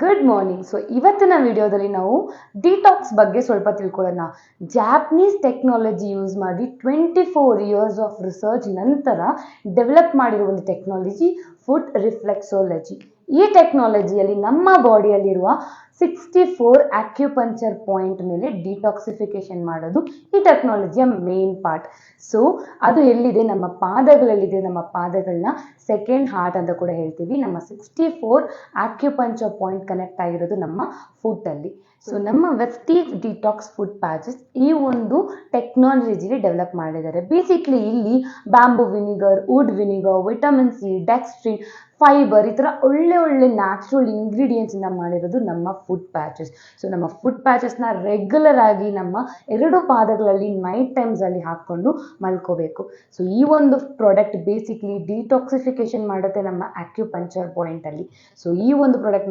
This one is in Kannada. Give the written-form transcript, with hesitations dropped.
Good morning. ಇವತ್ತಿನ ವಿಡಿಯೋದಲ್ಲಿ ನಾವು ಡಿಟಾಕ್ಸ್ ಬಗ್ಗೆ ಸ್ವಲ್ಪ ತಿಳ್ಕೊಳ್ಳೋಣ. ಜಾಪನೀಸ್ ಟೆಕ್ನಾಲಜಿ ಯೂಸ್ ಮಾಡಿ 24 ಇಯರ್ಸ್ ಆಫ್ ರಿಸರ್ಚ್ ನಂತರ ಡೆವಲಪ್ ಮಾಡಿರುವ ಒಂದು ಟೆಕ್ನಾಲಜಿ ಫುಡ್ ರಿಫ್ಲೆಕ್ಸೋಲಜಿ. ಈ ಟೆಕ್ನಾಲಜಿಯಲ್ಲಿ ನಮ್ಮ ಬಾಡಿಯಲ್ಲಿರುವ 64 ಆಕ್ಯುಪಂಕ್ಚರ್ ಪಾಯಿಂಟ್ ಮೇಲೆ ಡಿಟಾಕ್ಸಿಫಿಕೇಶನ್ ಮಾಡೋದು ಈ ಟೆಕ್ನಾಲಜಿಯ ಮೇನ್ ಪಾರ್ಟ್. ಅದು ಎಲ್ಲಿದೆ? ನಮ್ಮ ಪಾದಗಳಲ್ಲಿದೆ. ನಮ್ಮ ಪಾದಗಳನ್ನ ಸೆಕೆಂಡ್ ಹಾರ್ಟ್ ಅಂತ ಕೂಡ ಹೇಳ್ತೀವಿ. ನಮ್ಮ 64 ಆಕ್ಯುಪಂಕ್ಚರ್ ಪಾಯಿಂಟ್ ಕನೆಕ್ಟ್ ಆಗಿರೋದು ನಮ್ಮ ಫುಟ್ ಅಲ್ಲಿ. ನಮ್ಮ ವೆಸ್ಟೀಜ್ ಡಿಟಾಕ್ಸ್ ಫುಡ್ ಪ್ಯಾಚಸ್ ಈ ಒಂದು ಟೆಕ್ನಾಲಜಿಲಿ ಡೆವಲಪ್ ಮಾಡಿದ್ದಾರೆ. ಬೇಸಿಕ್ಲಿ ಇಲ್ಲಿ bamboo vinegar, wood vinegar, vitamin C, dextrin, fibre ಈ ಥರ ಒಳ್ಳೆ ನ್ಯಾಚುರಲ್ ಇಂಗ್ರೀಡಿಯೆಂಟ್ಸ್ ಇಂದ ಮಾಡಿರೋದು ನಮ್ಮ ಫುಡ್ ಪ್ಯಾಚಸ್. ನಮ್ಮ ಫುಡ್ ಪ್ಯಾಚಸ್ನ ರೆಗ್ಯುಲರ್ ಆಗಿ ನಮ್ಮ 2 ಪಾದಗಳಲ್ಲಿ ನೈಟ್ ಟೈಮ್ಸ್ ಅಲ್ಲಿ ಹಾಕೊಂಡು ಮಲ್ಕೋಬೇಕು. ಈ ಒಂದು ಪ್ರಾಡಕ್ಟ್ ಬೇಸಿಕ್ಲಿ ಡಿಟಾಕ್ಸಿಫಿಕೇಶನ್ ಮಾಡುತ್ತೆ ನಮ್ಮ ಆಕ್ಯುಪಂಕ್ಚರ್ ಪಾಯಿಂಟ್ ಅಲ್ಲಿ. ಈ ಒಂದು ಪ್ರಾಡಕ್ಟ್